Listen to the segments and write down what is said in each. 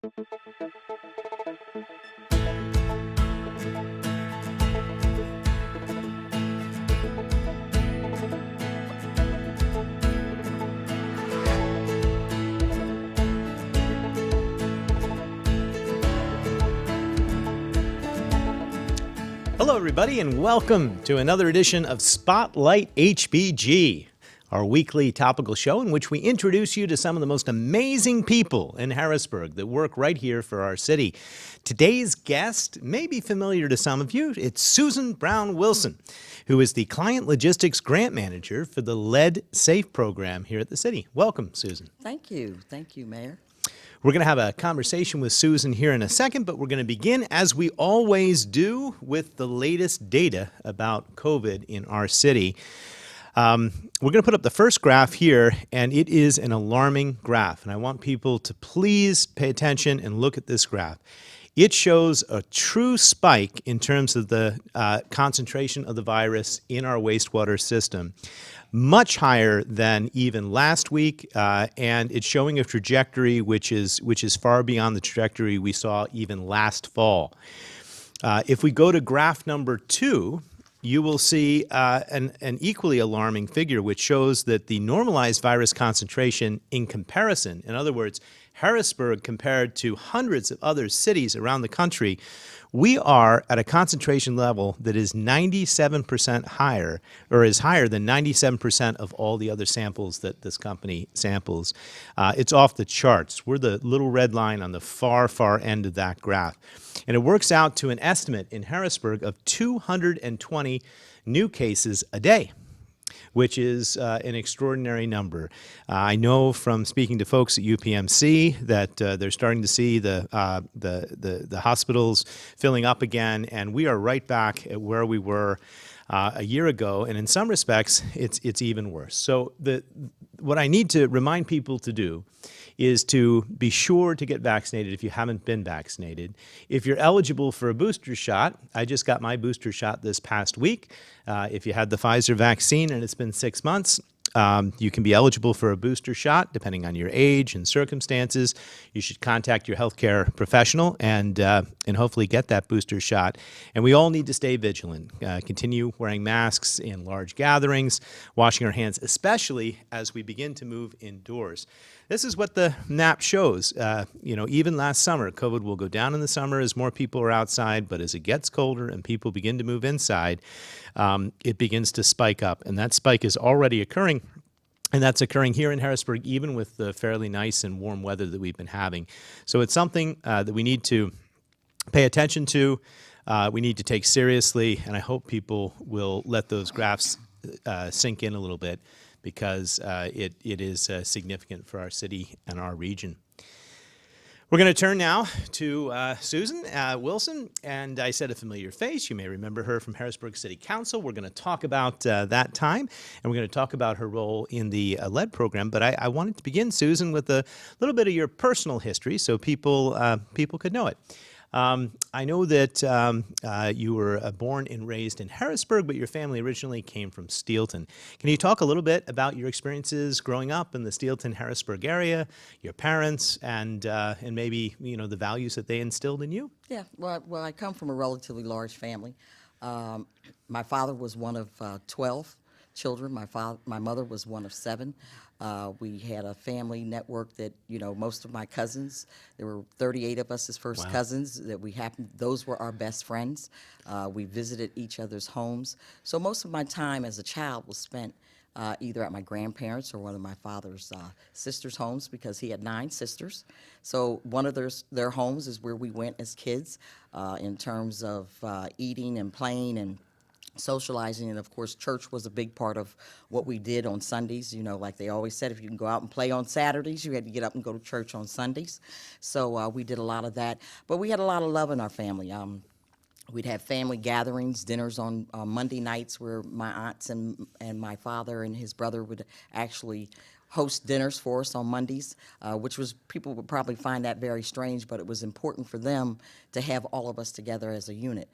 Hello, everybody, and welcome to another edition of Spotlight HBG, our weekly topical show in which we introduce you to some of the most amazing people in Harrisburg that work right here for our city. Today's guest may be familiar to some of you. It's Susan Brown Wilson, who is the Client Logistics Grant Manager for the Lead Safe program here at the city. Welcome, Susan. Thank you. Thank you, Mayor. We're going to have a conversation with Susan here in a second, but we're going to begin, as we always do, with the latest data about COVID in our city. We're going to put up the first graph here, and it is an alarming graph. And I want people to please pay attention and look at this graph. It shows a true spike in terms of the concentration of the virus in our wastewater system, much higher than even last week, and it's showing a trajectory which is far beyond the trajectory we saw even last fall. If we go to graph number 2, you will see an equally alarming figure, which shows that the normalized virus concentration in comparison, in other words, Harrisburg compared to hundreds of other cities around the country, we are at a concentration level that is 97% higher, or is higher than 97% of all the other samples that this company samples. It's off the charts. We're the little red line on the far, far end of that graph. And it works out to an estimate in Harrisburg of 220 new cases a day, which is an extraordinary number. I know from speaking to folks at UPMC that they're starting to see the hospitals filling up again, and we are right back at where we were a year ago, and in some respects, it's even worse. So what I need to remind people to do is to be sure to get vaccinated if you haven't been vaccinated. If you're eligible for a booster shot, I just got my booster shot this past week. If you had the Pfizer vaccine and it's been 6 months, you can be eligible for a booster shot depending on your age and circumstances. You should contact your healthcare professional and hopefully get that booster shot. And we all need to stay vigilant. Continue wearing masks in large gatherings, washing our hands, especially as we begin to move indoors. This is what the map shows. Even last summer, COVID will go down in the summer as more people are outside, but as it gets colder and people begin to move inside, it begins to spike up. And that spike is already occurring. And that's occurring here in Harrisburg, even with the fairly nice and warm weather that we've been having. So it's something that we need to pay attention to, we need to take seriously, and I hope people will let those graphs sink in a little bit, because it is significant for our city and our region. We're going to turn now to Susan Wilson, and I said a familiar face. You may remember her from Harrisburg City Council. We're going to talk about that time, and we're going to talk about her role in the lead program. But I wanted to begin, Susan, with a little bit of your personal history so people could know it. I know that you were born and raised in Harrisburg, but your family originally came from Steelton. Can you talk a little bit about your experiences growing up in the Steelton-Harrisburg area, your parents, and maybe the values that they instilled in you? Yeah, well, I come from a relatively large family. My father was one of 12 children. My mother was one of 7. We had a family network that, most of my cousins, there were 38 of us as first Wow. cousins, those were our best friends. We visited each other's homes. So most of my time as a child was spent either at my grandparents' or one of my father's sisters' homes, because he had 9 sisters. So one of their homes is where we went as kids in terms of eating and playing and socializing, and of course church was a big part of what we did on Sundays. Like they always said, if you can go out and play on Saturdays, you had to get up and go to church on Sundays. So we did a lot of that, but we had a lot of love in our family. We'd have family gatherings, dinners on Monday nights, where my aunts and my father and his brother would actually host dinners for us on Mondays, which was, people would probably find that very strange, but it was important for them to have all of us together as a unit.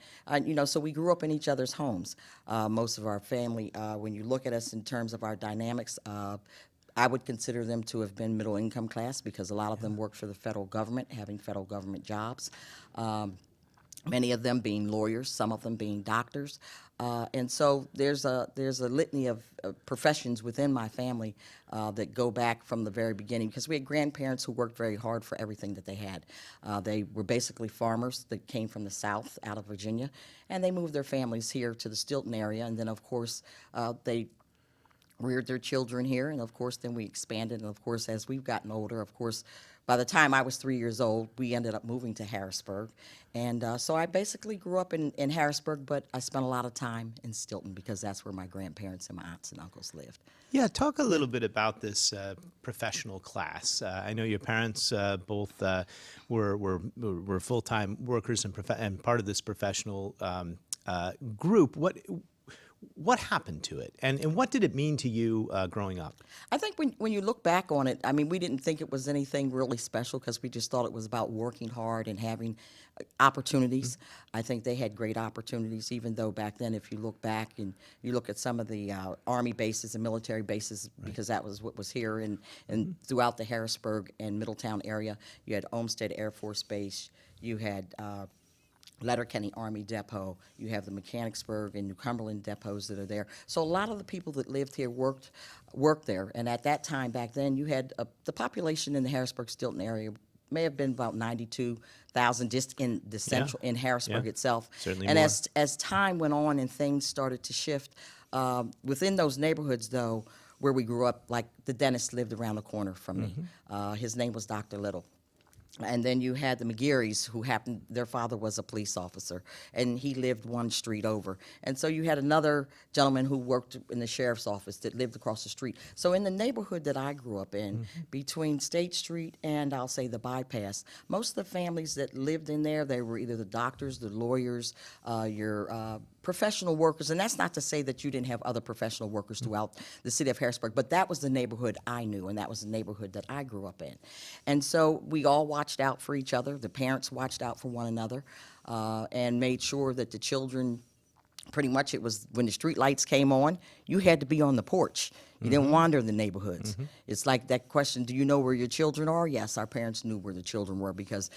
So we grew up in each other's homes. Most of our family, when you look at us in terms of our dynamics, I would consider them to have been middle income class because a lot of them worked for the federal government, having federal government jobs. Many of them being lawyers, some of them being doctors, and so there's a litany of professions within my family that go back from the very beginning because we had grandparents who worked very hard for everything that they had. They were basically farmers that came from the South, out of Virginia, and they moved their families here to the Stilton area, and then of course they reared their children here, and of course then we expanded, and of course as we've gotten older, of course by the time I was 3 years old, we ended up moving to Harrisburg. And so I basically grew up in Harrisburg, but I spent a lot of time in Stilton because that's where my grandparents and my aunts and uncles lived. Yeah, talk a little bit about this professional class. I know your parents both were full-time workers and part of this professional group. What happened to it, and what did it mean to you growing up? I think when you look back on it, I mean, we didn't think it was anything really special because we just thought it was about working hard and having opportunities. I think they had great opportunities, even though back then, if you look back and you look at some of the Army bases and military bases, because that was what was here and throughout the Harrisburg and Middletown area, you had Olmsted Air Force Base, you had Letterkenny Army Depot, you have the Mechanicsburg and New Cumberland depots that are there. So a lot of the people that lived here worked there. And at that time, back then, you had the population in the Harrisburg-Stilton area may have been about 92,000 just in the central, in Harrisburg itself. Certainly and more. as time went on and things started to shift, within those neighborhoods, though, where we grew up, like the dentist lived around the corner from me. His name was Dr. Little. And then you had the McGearys, who happened, their father was a police officer, and he lived one street over. And so you had another gentleman who worked in the sheriff's office that lived across the street. So in the neighborhood that I grew up in, between State Street and I'll say the bypass, most of the families that lived in there, they were either the doctors, the lawyers, your professional workers, and that's not to say that you didn't have other professional workers throughout the city of Harrisburg, but that was the neighborhood I knew, and that was the neighborhood that I grew up in. And so we all watched out for each other. The parents watched out for one another and made sure that the children, pretty much it was when the street lights came on, you had to be on the porch. You didn't wander in the neighborhoods. It's like that question, do you know where your children are? Yes, our parents knew where the children were because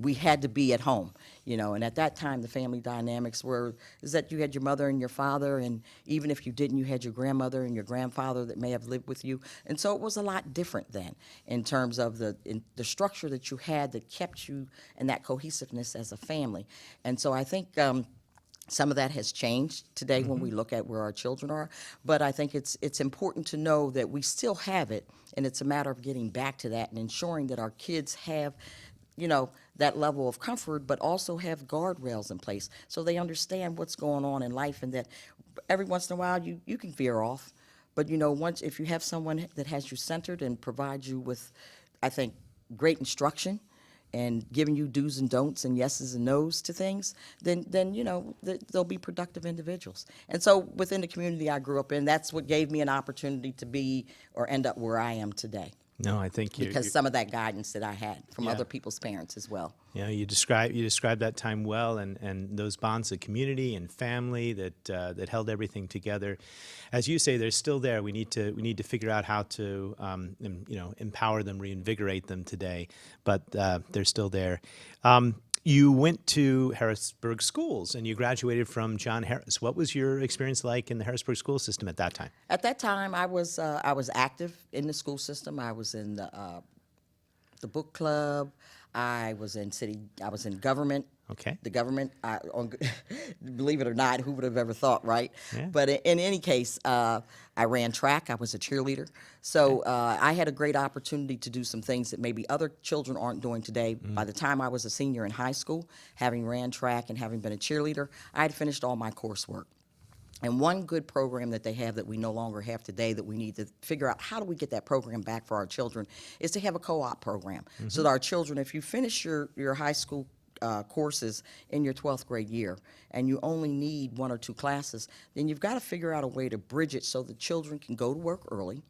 we had to be at home, you know, and at that time the family dynamics is that you had your mother and your father, and even if you didn't, you had your grandmother and your grandfather that may have lived with you. And so it was a lot different then in terms of the structure that you had that kept you and that cohesiveness as a family. And so I think some of that has changed today when we look at where our children are, but I think it's important to know that we still have it, and it's a matter of getting back to that and ensuring that our kids have, you know, that level of comfort, but also have guardrails in place so they understand what's going on in life, and that every once in a while you can veer off. But, you know, if you have someone that has you centered and provides you with, I think, great instruction and giving you do's and don'ts and yeses and nos to things, then you know, they'll be productive individuals. And so within the community I grew up in, that's what gave me an opportunity to be or end up where I am today. No, I think Because some of that guidance that I had from Yeah. other people's parents as well. you know, you describe that time well, and those bonds of community and family that held everything together. As you say, they're still there. We need to figure out how to empower them, reinvigorate them today, but they're still there. You went to Harrisburg schools and you graduated from John Harris. What was your experience like in the Harrisburg school system at that time? At that time, I was active in the school system. I was in the book club. I was in government. Okay. The government, believe it or not, who would have ever thought, right? Yeah. But in any case, I ran track. I was a cheerleader. So I had a great opportunity to do some things that maybe other children aren't doing today. By the time I was a senior in high school, having ran track and having been a cheerleader, I had finished all my coursework. And one good program that they have that we no longer have today that we need to figure out how do we get that program back for our children is to have a co-op program. So that our children, if you finish your high school courses in your 12th grade year and you only need 1 or 2 classes, then you've got to figure out a way to bridge it so the children can go to work early,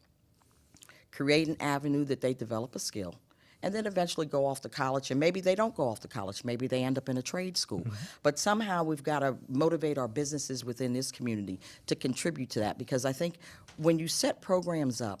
create an avenue that they develop a skill, and then eventually go off to college. And maybe they don't go off to college. Maybe they end up in a trade school. But somehow we've got to motivate our businesses within this community to contribute to that, because I think when you set programs up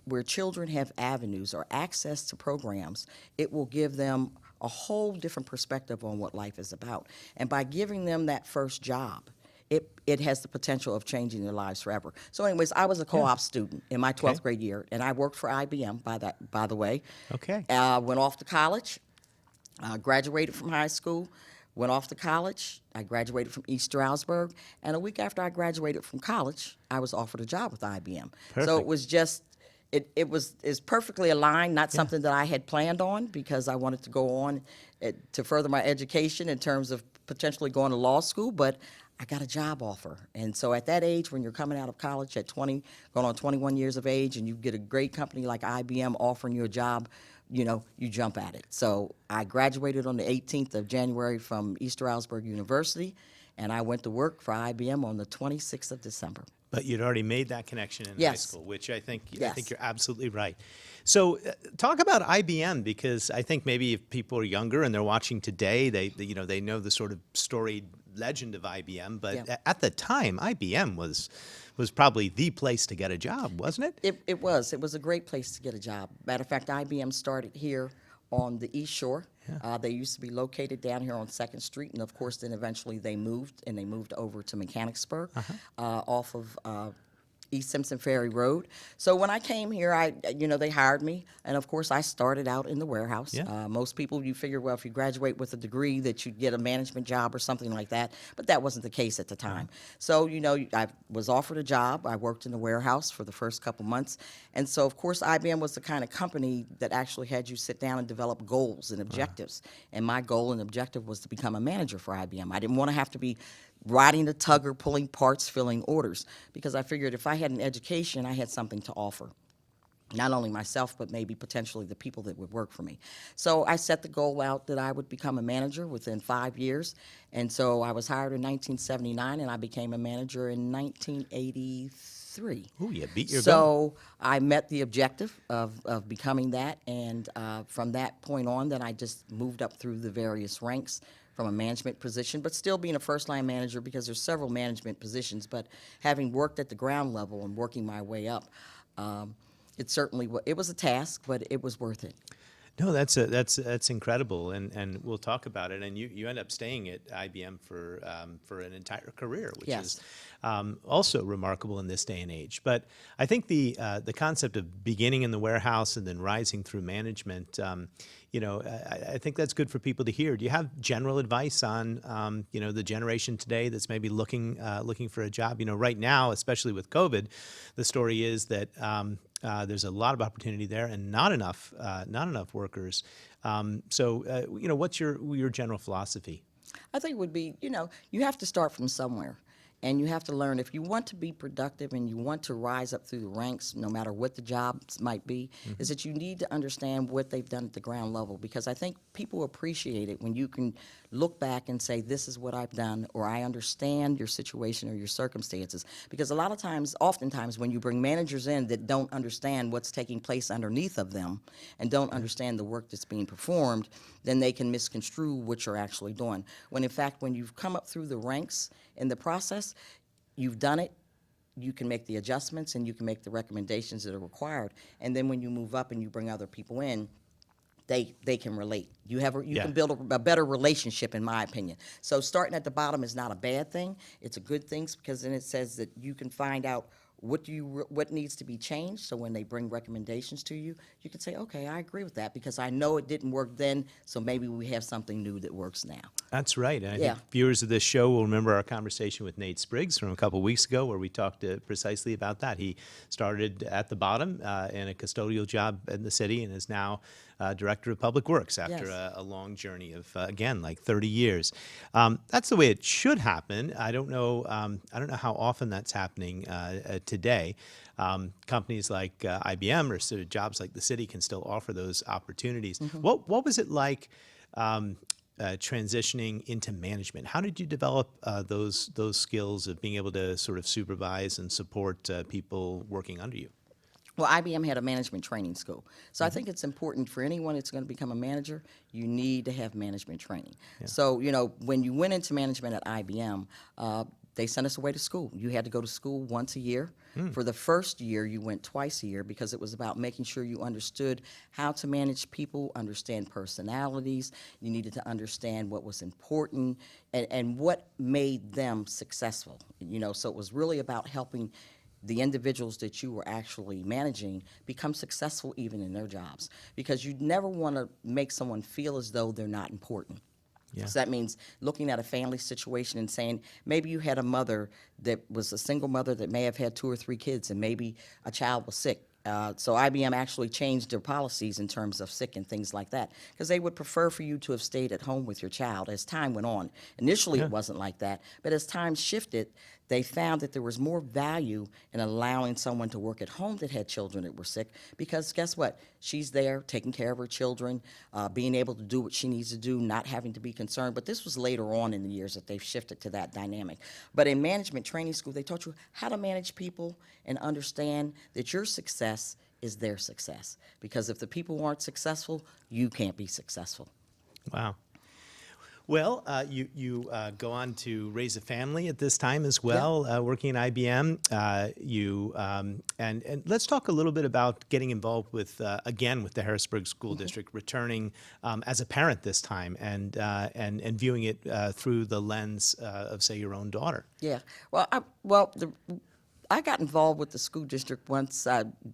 where children have avenues or access to programs, it will give them a whole different perspective on what life is about. And by giving them that first job, it has the potential of changing their lives forever. So anyways, I was a co-op student in my 12th grade year, and I worked for IBM, by the way. Okay. Went off to college, graduated from high school, went off to college. I graduated from East Stroudsburg, and a week after I graduated from college, I was offered a job with IBM. So Perfect. it was just, is perfectly aligned, not something that I had planned on, because I wanted to go on to further my education in terms of potentially going to law school, but I got a job offer. And so at that age, when you're coming out of college at 20, going on 21 years of age, and you get a great company like IBM offering you a job, you jump at it. So I graduated on the 18th of January from East Stroudsburg University, and I went to work for IBM on the 26th of December. But you'd already made that connection in high Yes. school, which I think Yes. you're absolutely right. So talk about IBM, because I think maybe if people are younger and they're watching today, they know the sort of storied legend of IBM. But Yeah. at the time, IBM was probably the place to get a job, wasn't it? It was. It was a great place to get a job. Matter of fact, IBM started here on the East Shore. They used to be located down here on 2nd Street, and of course, then eventually they moved over to Mechanicsburg off of East Simpson Ferry Road. So when I came here, they hired me, and of course I started out in the warehouse. Yeah. Most people, you figure, well, if you graduate with a degree that you'd get a management job or something like that, but that wasn't the case at the time. So, I was offered a job. I worked in the warehouse for the first couple months, and so of course IBM was the kind of company that actually had you sit down and develop goals and objectives. And my goal and objective was to become a manager for IBM. I didn't want to have to be riding the tugger, pulling parts, filling orders, because I figured if I had an education, I had something to offer. Not only myself, but maybe potentially the people that would work for me. So I set the goal out that I would become a manager within 5 years. And so I was hired in 1979, and I became a manager in 1983. Ooh, you beat your goal. So I met the objective of becoming that, and from that point on, then I just moved up through the various ranks from a management position, but still being a first-line manager, because there's several management positions. But having worked at the ground level and working my way up, it was a task, but it was worth it. No, that's incredible, and we'll talk about it. And you end up staying at IBM for an entire career, which Yes. is also remarkable in this day and age. But I think the concept of beginning in the warehouse and then rising through management, I think that's good for people to hear. Do you have general advice on the generation today that's maybe looking for a job? Right now, especially with COVID, the story is that there's a lot of opportunity there and not enough workers. What's your general philosophy? I think it would be, you have to start from somewhere. And you have to learn, if you want to be productive and you want to rise up through the ranks, no matter what the jobs might be, is that you need to understand what they've done at the ground level. Because I think people appreciate it when you can look back and say, this is what I've done, or I understand your situation or your circumstances. Because oftentimes, when you bring managers in that don't understand what's taking place underneath of them and don't understand the work that's being performed, then they can misconstrue what you're actually doing. When in fact, when you've come up through the ranks in the process, you've done it, you can make the adjustments and you can make the recommendations that are required. And then when you move up and you bring other people in, they can relate. You can build a better relationship, in my opinion. So starting at the bottom is not a bad thing. It's a good thing, because then it says that you can find out what needs to be changed. So when they bring recommendations to you, you can say, okay, I agree with that, because I know it didn't work then, so maybe we have something new that works now. That's right. And I Yeah. think viewers of this show will remember our conversation with Nate Spriggs from a couple weeks ago, where we talked precisely about that. He started at the bottom in a custodial job in the city and is now Director of Public Works after Yes. a long journey of, again, like 30 years. That's the way it should happen. I don't know how often that's happening today. Companies like IBM or sort of jobs like the city can still offer those opportunities. What was it like transitioning into management? How did you develop those skills of being able to sort of supervise and support people working under you? Well, IBM had a management training school. So I think it's important for anyone that's going to become a manager, you need to have management training. So, when you went into management at IBM, they sent us away to school. You had to go to school once a year. For the first year, you went twice a year because it was about making sure you understood how to manage people, understand personalities. You needed to understand what was important and what made them successful. So it was really about helping the individuals that you were actually managing become successful even in their jobs, because you never want to make someone feel as though they're not important. Yeah. So that means looking at a family situation and saying, maybe you had a mother that was a single mother that may have had 2 or 3 kids, and maybe a child was sick. So IBM actually changed their policies in terms of sick and things like that, because they would prefer for you to have stayed at home with your child as time went on. Initially, it wasn't like that, but as time shifted, they found that there was more value in allowing someone to work at home that had children that were sick, because guess what? She's there taking care of her children, being able to do what she needs to do, not having to be concerned. But this was later on in the years that they've shifted to that dynamic. But in management training school, they taught you how to manage people and understand that your success is their success. Because if the people aren't successful, you can't be successful. Wow. Well, you go on to raise a family at this time as well, working at IBM. And let's talk a little bit about getting involved with again with the Harrisburg School District, returning as a parent this time, and viewing it through the lens of, say, your own daughter. Yeah. I got involved with the school district once.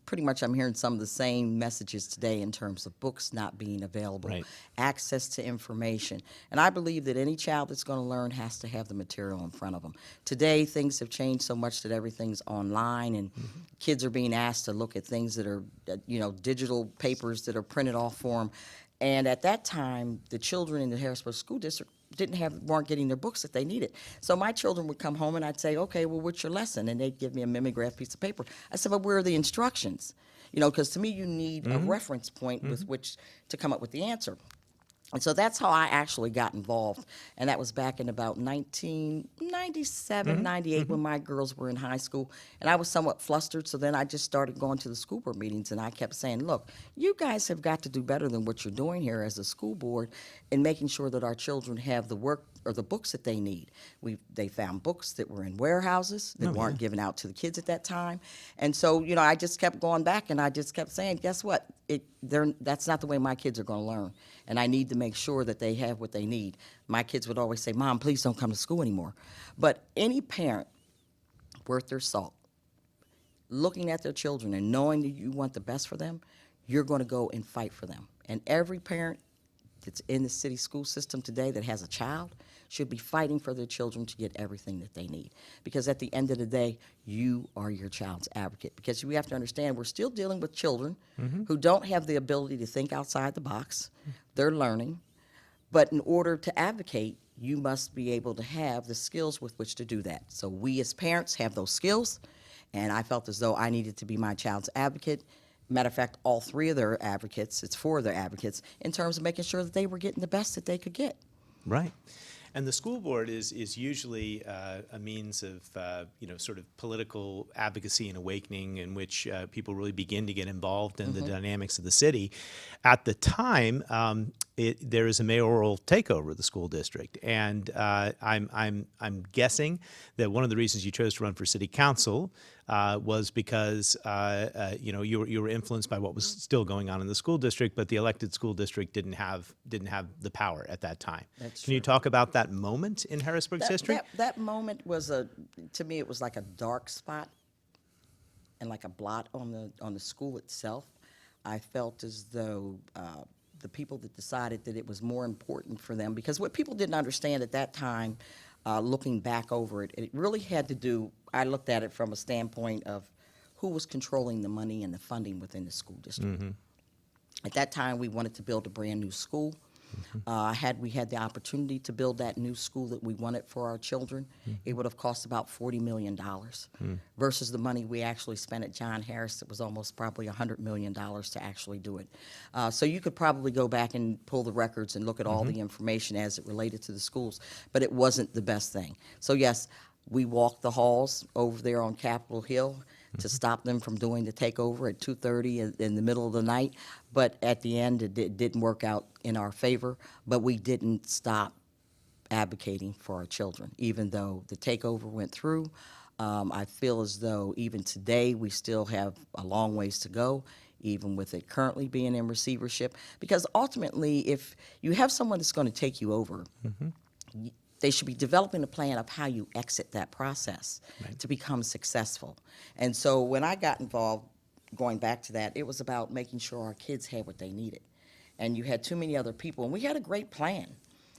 Pretty much I'm hearing some of the same messages today in terms of books not being available, Right. access to information. And I believe that any child that's going to learn has to have the material in front of them. Today, things have changed so much that everything's online, and kids are being asked to look at things that are, digital papers that are printed off for them. And at that time, the children in the Harrisburg School District weren't getting their books that they needed. So my children would come home and I'd say, okay, well, what's your lesson? And they'd give me a mimeograph piece of paper. I said, but where are the instructions? Because to me, you need a reference point with which to come up with the answer. And so that's how I actually got involved. And that was back in about 1997, 98, when my girls were in high school. And I was somewhat flustered, so then I just started going to the school board meetings, and I kept saying, look, you guys have got to do better than what you're doing here as a school board in making sure that our children have the work or the books that they need. They found books that were in warehouses that weren't given out to the kids at that time. And so, I just kept going back, and I just kept saying, guess what? That's not the way my kids are going to learn. And I need to make sure that they have what they need. My kids would always say, Mom, please don't come to school anymore. But any parent worth their salt, looking at their children and knowing that you want the best for them, you're going to go and fight for them. And every parent that's in the city school system today that has a child should be fighting for their children to get everything that they need. Because at the end of the day, you are your child's advocate. Because we have to understand, we're still dealing with children who don't have the ability to think outside the box. They're learning. But in order to advocate, you must be able to have the skills with which to do that. So we as parents have those skills, and I felt as though I needed to be my child's advocate. Matter of fact, all 3 of their advocates, it's 4 of their advocates, in terms of making sure that they were getting the best that they could get. Right. And the school board is usually a means of, sort of political advocacy and awakening in which people really begin to get involved in the dynamics of the city. At the time, there is a mayoral takeover of the school district, and I'm guessing that one of the reasons you chose to run for city council was because you were influenced by what was still going on in the school district, but the elected school district didn't have the power at that time. Can you talk about that moment in Harrisburg's history? That moment was to me, it was like a dark spot and like a blot on the school itself. I felt as though the people that decided that it was more important for them, because what people didn't understand at that time, looking back over it, it really had to do, I looked at it from a standpoint of who was controlling the money and the funding within the school district. At that time, we wanted to build a brand new school. We had the opportunity to build that new school that we wanted for our children. It would have cost about $40 million versus the money we actually spent at John Harris. It was almost probably $100 million to actually do it. So you could probably go back and pull the records and look at all the information as it related to the schools, but it wasn't the best thing. So yes, we walked the halls over there on Capitol Hill to stop them from doing the takeover at 2:30 in the middle of the night. But at the end, it didn't work out in our favor. But we didn't stop advocating for our children. Even though the takeover went through, I feel as though even today we still have a long ways to go, even with it currently being in receivership. Because ultimately, if you have someone that's going to take you over, they should be developing a plan of how you exit that process to become successful. And so when I got involved, going back to that, it was about making sure our kids had what they needed. And you had too many other people, and we had a great plan.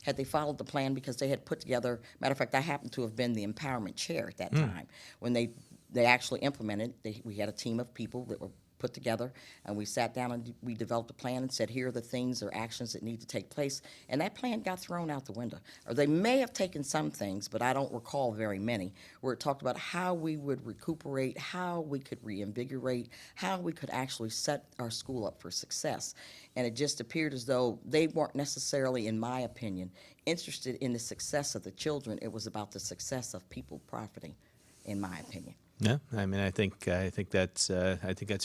Had they followed the plan, because they had put together, matter of fact, I happened to have been the empowerment chair at that time. When they actually implemented, we had a team of people that were put together, and we sat down and we developed a plan and said, here are the things or actions that need to take place. And that plan got thrown out the window. Or they may have taken some things, but I don't recall very many, where it talked about how we would recuperate, how we could reinvigorate, how we could actually set our school up for success. And it just appeared as though they weren't necessarily, in my opinion, interested in the success of the children. It was about the success of people profiting, in my opinion. Yeah, I mean, I think that's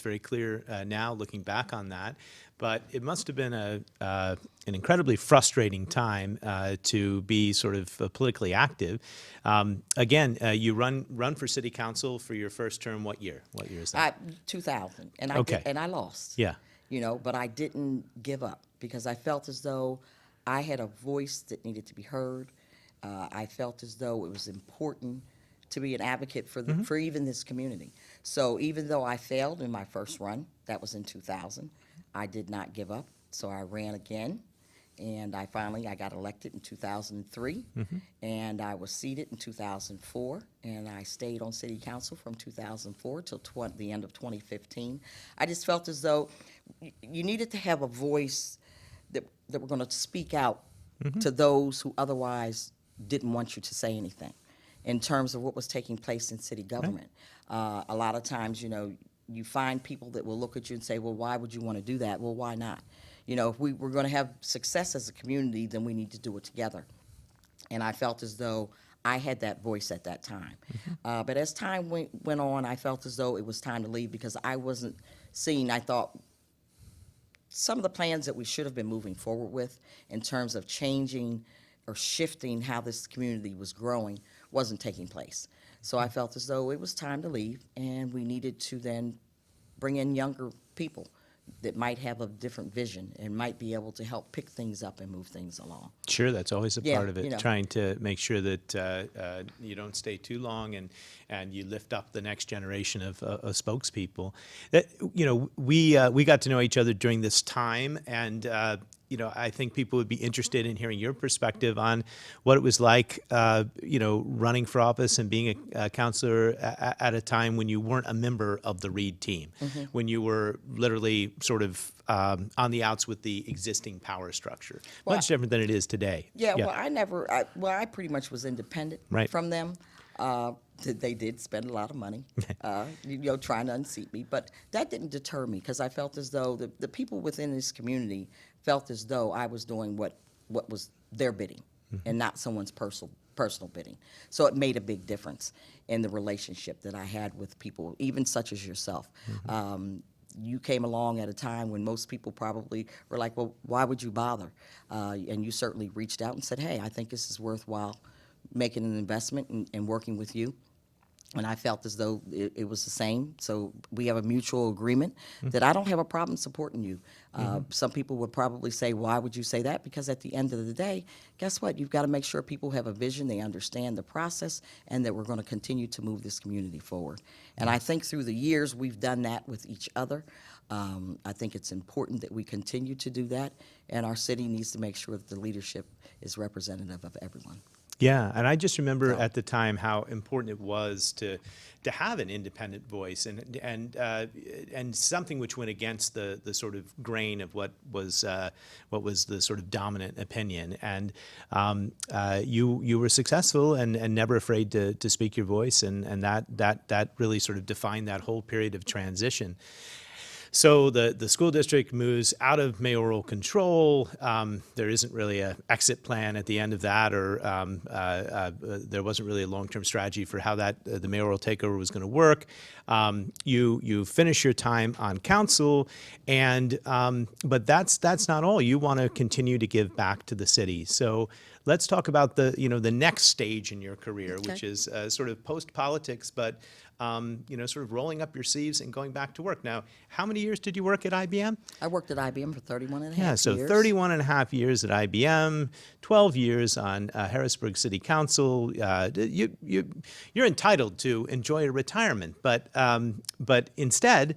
very clear now, looking back on that. But it must have been an incredibly frustrating time to be sort of politically active. Again, you run for city council for your first term. What year? What year is that? 2000, and Okay. and I lost. Yeah. But I didn't give up, because I felt as though I had a voice that needed to be heard. I felt as though it was important to be an advocate for even this community. So even though I failed in my first run, that was in 2000, I did not give up. So I ran again, and I got elected in 2003, and I was seated in 2004, and I stayed on city council from 2004 till the end of 2015. I just felt as though you needed to have a voice that were going to speak out to those who otherwise didn't want you to say anything in terms of what was taking place in city government. A lot of times, you find people that will look at you and say, well, why would you want to do that? Well, why not? If we were going to have success as a community, then we need to do it together. And I felt as though I had that voice at that time. But as time went on, I felt as though it was time to leave, because I wasn't seeing, I thought, some of the plans that we should have been moving forward with in terms of changing or shifting how this community was growing wasn't taking place. So I felt as though it was time to leave, and we needed to then bring in younger people that might have a different vision and might be able to help pick things up and move things along. Sure, that's always a part of it, you know. trying to make sure that you don't stay too long and you lift up the next generation of spokespeople. That, we got to know each other during this time, and I think people would be interested in hearing your perspective on what it was like, running for office and being a counselor at a time when you weren't a member of the Reed team, when you were literally sort of on the outs with the existing power structure. Much different than it is today. Yeah. Well, I pretty much was independent from them. They did spend a lot of money, trying to unseat me, but that didn't deter me, because I felt as though the people within this community felt as though I was doing what was their bidding and not someone's personal bidding. So it made a big difference in the relationship that I had with people, even such as yourself. You came along at a time when most people probably were like, well, why would you bother? And you certainly reached out and said, hey, I think this is worthwhile making an investment and working with you. And I felt as though it was the same. So we have a mutual agreement that I don't have a problem supporting you. Some people would probably say, why would you say that? Because at the end of the day, guess what? You've got to make sure people have a vision, they understand the process, and that we're going to continue to move this community forward. And I think through the years, we've done that with each other. I think it's important that we continue to do that, and our city needs to make sure that the leadership is representative of everyone. Yeah, and I just remember at the time how important it was to have an independent voice and something which went against the sort of grain of what was the sort of dominant opinion. And you were successful and never afraid to speak your voice, and that really sort of defined that whole period of transition. So the school district moves out of mayoral control. There isn't really an exit plan at the end of that, or there wasn't really a long-term strategy for how that the mayoral takeover was going to work. You finish your time on council, and but that's not all. You want to continue to give back to the city. So let's talk about the next stage in your career, which is sort of post-politics, but sort of rolling up your sleeves and going back to work. Now, how many years did you work at IBM? I worked at IBM for 31 and a half years. Yeah, so 31 and a half years at IBM, 12 years on Harrisburg City Council. You're entitled to enjoy a retirement, but instead,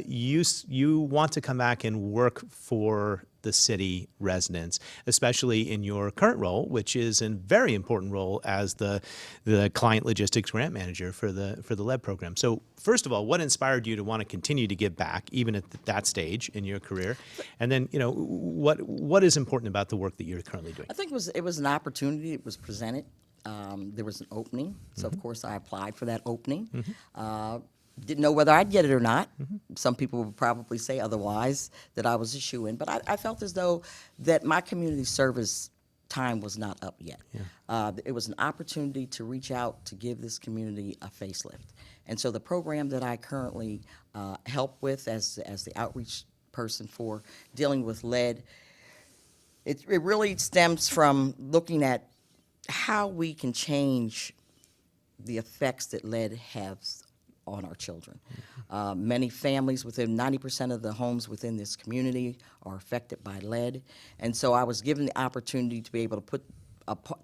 you want to come back and work for the city residents, especially in your current role, which is a very important role as the client logistics grant manager for the lead program. So first of all, what inspired you to want to continue to give back, even at that stage in your career? And then, what is important about the work that you're currently doing? I think it was an opportunity. It was presented. There was an opening, so of course I applied for that opening. Didn't know whether I'd get it or not. Some people would probably say otherwise, that I was a shoo-in, but I felt as though that my community service time was not up yet. It was an opportunity to reach out to give this community a facelift. And so the program that I currently help with as the outreach person for dealing with lead, it really stems from looking at how we can change the effects that lead has on our children. Many families, within 90% of the homes within this community are affected by lead. And so I was given the opportunity to be able to put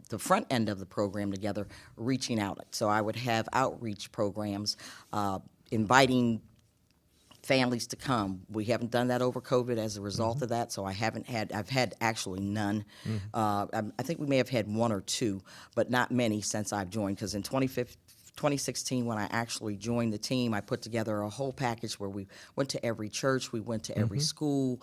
the front end of the program together, reaching out. So I would have outreach programs, inviting families to come. We haven't done that over COVID as a result of that, so I've had actually none. I think we may have had one or two, but not many since I've joined, because in 2016, when I actually joined the team, I put together a whole package where we went to every church, we went to every school,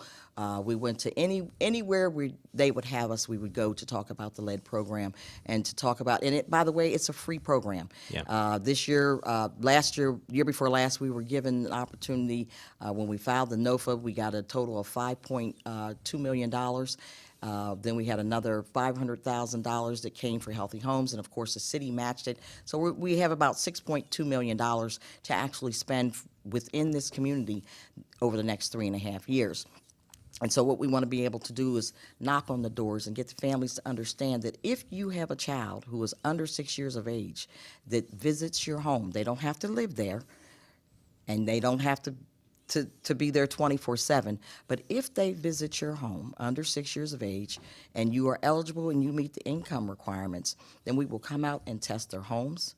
we went to anywhere they would have us, we would go to talk about the lead program and to talk about, and by the way, it's a free program. This year, last year, year before last, we were given an opportunity, when we filed the NOFA, we got a total of $5.2 million. Then we had another $500,000 that came for Healthy Homes, and of course the city matched it. So we have about $6.2 million to actually spend within this community over the next 3.5 years. And so what we want to be able to do is knock on the doors and get the families to understand that if you have a child who is under 6 years of age that visits your home, they don't have to live there, and they don't have to be there 24/7, but if they visit your home under 6 years of age and you are eligible and you meet the income requirements, then we will come out and test their homes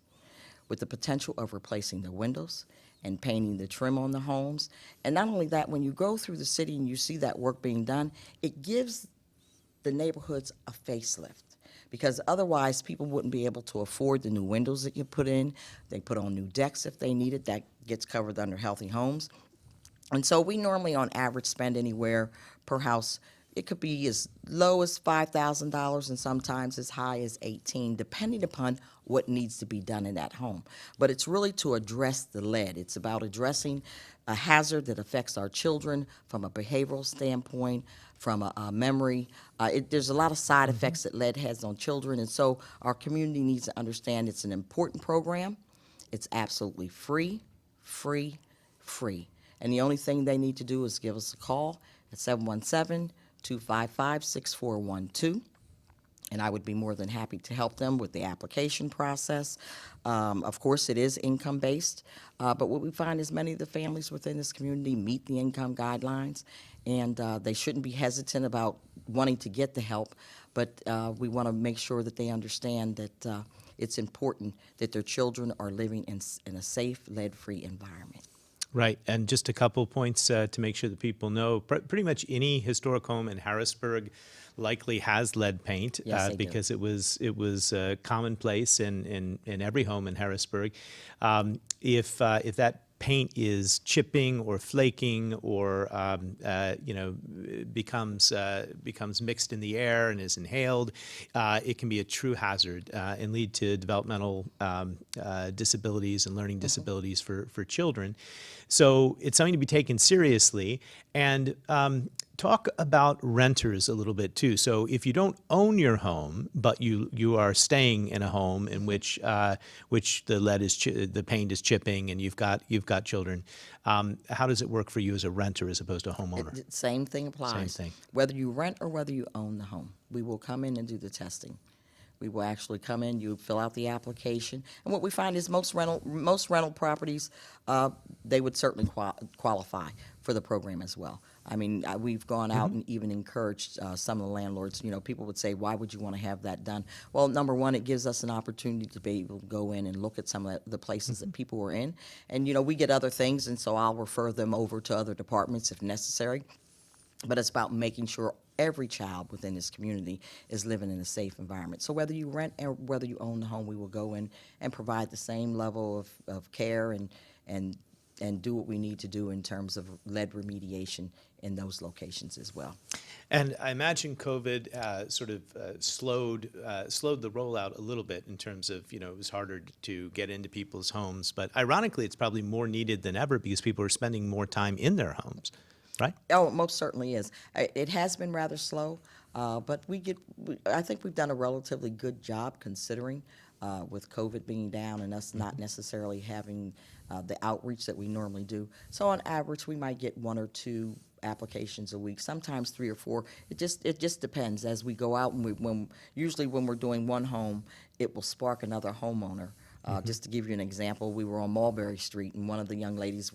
with the potential of replacing the windows and painting the trim on the homes. And not only that, when you go through the city and you see that work being done, it gives the neighborhoods a facelift. Because otherwise, people wouldn't be able to afford the new windows that you put in. They put on new decks if they need it. That gets covered under Healthy Homes. And so we normally, on average, spend anywhere per house. It could be as low as $5,000 and sometimes as high as $18,000, depending upon what needs to be done in that home. But it's really to address the lead. It's about addressing a hazard that affects our children from a behavioral standpoint, from a memory. There's a lot of side effects that lead has on children, and so our community needs to understand it's an important program. It's absolutely free. And the only thing they need to do is give us a call at 717-255-6412. And I would be more than happy to help them with the application process. Of course, it is income-based, but what we find is many of the families within this community meet the income guidelines, and they shouldn't be hesitant about wanting to get the help, but we want to make sure that they understand that it's important that their children are living in a safe, lead-free environment. Right, and just a couple points to make sure that people know. Pretty much any historic home in Harrisburg likely has lead paint, because it was commonplace in every home in Harrisburg. If that paint is chipping or flaking or becomes mixed in the air and is inhaled, it can be a true hazard and lead to developmental disabilities and learning disabilities for children. So it's something to be taken seriously. And talk about renters a little bit too. So if you don't own your home, but you are staying in a home in which the paint is chipping and you've got children, how does it work for you as a renter as opposed to a homeowner? Same thing applies. Same thing. Whether you rent or whether you own the home, we will come in and do the testing. We will actually come in, you fill out the application, and what we find is most rental properties, they would certainly qualify for the program as well. I mean, we've gone out and even encouraged some of the landlords. People would say, why would you want to have that done? Well, number one, it gives us an opportunity to be able to go in and look at some of the places that people were in. And, we get other things, and so I'll refer them over to other departments if necessary. But it's about making sure every child within this community is living in a safe environment. So whether you rent or whether you own the home, we will go in and provide the same level of care and do what we need to do in terms of lead remediation in those locations as well. And I imagine COVID slowed the rollout a little bit in terms of, it was harder to get into people's homes. But ironically, it's probably more needed than ever because people are spending more time in their homes, right? Oh, it most certainly is. It has been rather slow, but I think we've done a relatively good job considering with COVID being down and us not necessarily having the outreach that we normally do. So on average, we might get 1 or 2 applications a week, sometimes 3 or 4. It just depends as we go out, and usually when we're doing one home, it will spark another homeowner. Just to give you an example, we were on Mulberry Street, and one of the young ladies,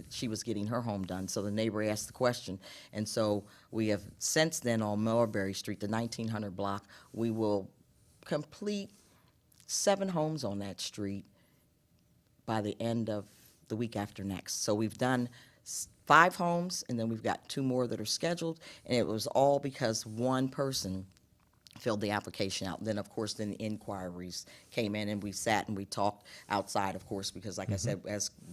she was getting her home done, so the neighbor asked the question. And so we have since then on Mulberry Street, the 1900 block, we will complete 7 homes on that street by the end of the week after next. So we've done 5 homes, and then we've got 2 more that are scheduled, and it was all because one person filled the application out. Then, of course, the inquiries came in, and we sat and we talked outside, of course, because, like I said,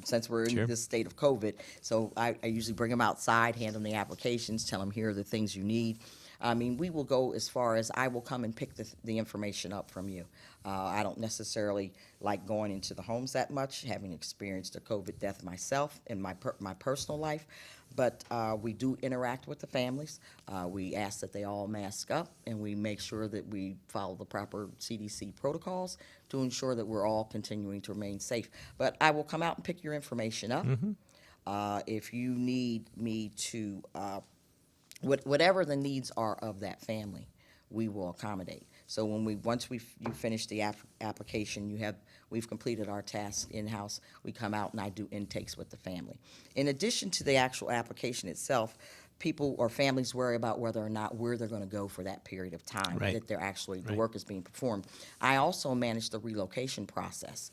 since we're in this state of COVID, so I usually bring them outside, hand them the applications, tell them here are the things you need. I mean, we will go as far as I will come and pick the information up from you. I don't necessarily like going into the homes that much, having experienced a COVID death myself in my personal life. But we do interact with the families. We ask that they all mask up, and we make sure that we follow the proper CDC protocols to ensure that we're all continuing to remain safe. But I will come out and pick your information up. If you need me to, whatever the needs are of that family, we will accommodate. So once you finish the application, we've completed our tasks in-house, we come out and I do intakes with the family. In addition to the actual application itself, people or families worry about whether or not where they're going to go for that period of time that they're actually the work is being performed. I also manage the relocation process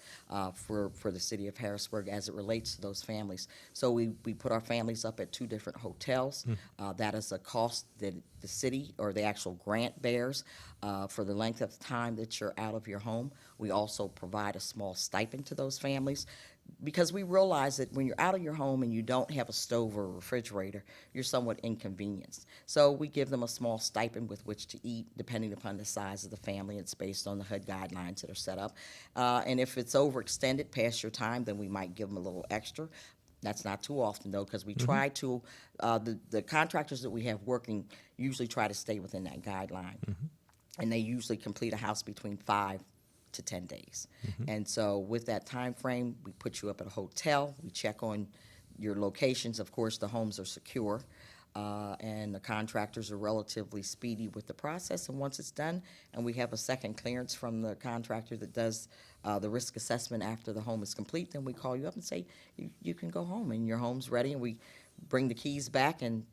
for the city of Harrisburg as it relates to those families. So we put our families up at 2 different hotels. That is a cost that the city or the actual grant bears for the length of time that you're out of your home. We also provide a small stipend to those families, because we realize that when you're out of your home and you don't have a stove or a refrigerator, you're somewhat inconvenienced. So we give them a small stipend with which to eat, depending upon the size of the family. It's based on the HUD guidelines that are set up. And if it's overextended past your time, then we might give them a little extra. That's not too often, though, because we try to, the contractors that we have working usually try to stay within that guideline. And they usually complete a house between 5 to 10 days. And so with that time frame, we put you up at a hotel. We check on your locations. Of course, the homes are secure, and the contractors are relatively speedy with the process. And once it's done, and we have a second clearance from the contractor that does the risk assessment after the home is complete, then we call you up and say, you can go home, and your home's ready, and we bring the keys back, and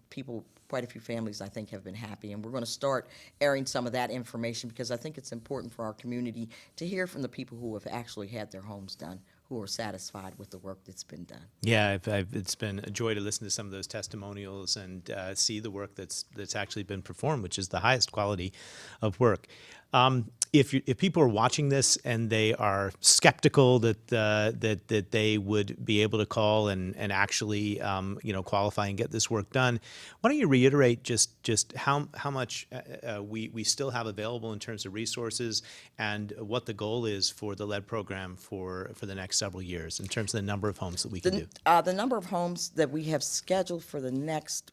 quite a few families, I think, have been happy. And we're going to start airing some of that information, because I think it's important for our community to hear from the people who have actually had their homes done, who are satisfied with the work that's been done. Yeah, it's been a joy to listen to some of those testimonials and see the work that's actually been performed, which is the highest quality of work. if people are watching this and they are skeptical that they would be able to call and actually qualify and get this work done, why don't you reiterate just how much we still have available in terms of resources and what the goal is for the lead program for the next several years in terms of the number of homes that we can do. The number of homes that we have scheduled for the next,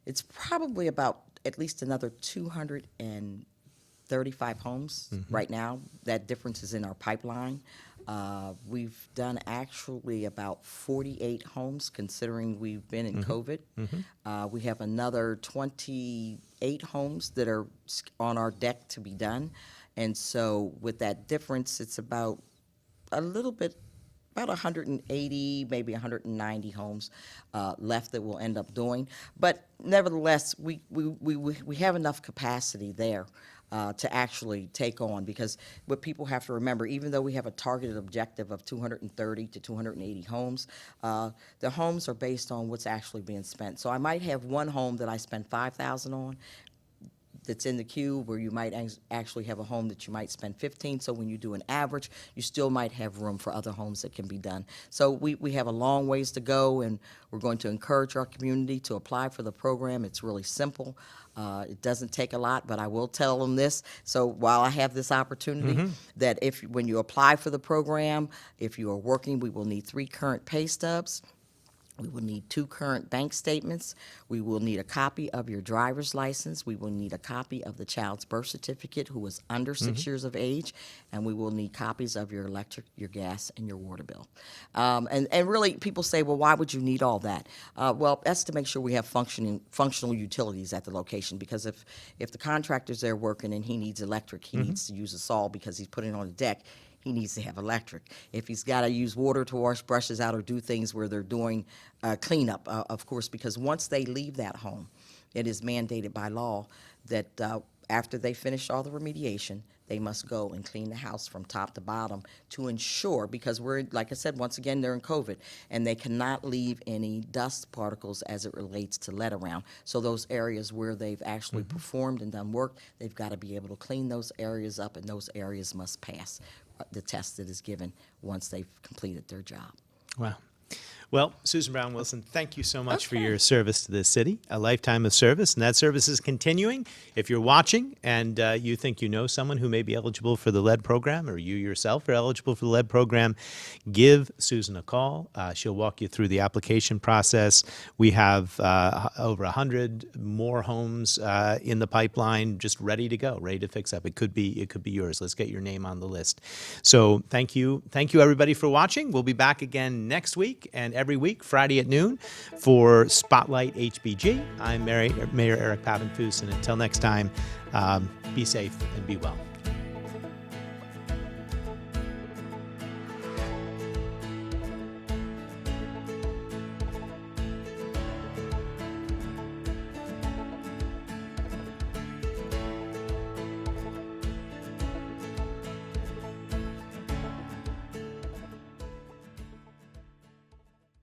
it's probably about at least another 235 homes right now. That difference is in our pipeline. We've done actually about 48 homes, considering we've been in COVID. We have another 28 homes that are on our deck to be done. And so with that difference, it's about a little bit, about 180, maybe 190 homes left that we'll end up doing. But nevertheless, we have enough capacity there to actually take on, because what people have to remember, even though we have a targeted objective of 230 to 280 homes, the homes are based on what's actually being spent. So I might have one home that I spend $5,000 on, that's in the queue, where you might actually have a home that you might spend 15. So when you do an average, you still might have room for other homes that can be done. So we have a long ways to go, and we're going to encourage our community to apply for the program. It's really simple. It doesn't take a lot, but I will tell them this. So while I have this opportunity, that when you apply for the program, if you are working, we will need 3 current pay stubs. We will need 2 current bank statements. We will need a copy of your driver's license. We will need a copy of the child's birth certificate who is under 6 years of age, and we will need copies of your electric, your gas, and your water bill. And really, people say, well, why would you need all that? Well, that's to make sure we have functional utilities at the location, because if the contractor's there working and he needs electric, he needs to use a saw because he's putting it on the deck, he needs to have electric. If he's got to use water to wash brushes out or do things where they're doing cleanup, of course, because once they leave that home, it is mandated by law that after they finish all the remediation, they must go and clean the house from top to bottom to ensure, because we're, like I said, once again, they're in COVID, and they cannot leave any dust particles as it relates to lead around. So those areas where they've actually performed and done work, they've got to be able to clean those areas up, and those areas must pass the test that is given once they've completed their job. Wow. Well, Susan Brown Wilson, thank you so much for your service to this city, a lifetime of service, and that service is continuing. If you're watching and you think you know someone who may be eligible for the lead program, or you yourself are eligible for the lead program, give Susan a call. She'll walk you through the application process. We have over 100 more homes in the pipeline, just ready to go, ready to fix up. It could be yours. Let's get your name on the list. So thank you everybody for watching. We'll be back again next week and every week, Friday at noon, for Spotlight HBG. I'm Mayor Eric Papenfus, and until next time, be safe and be well.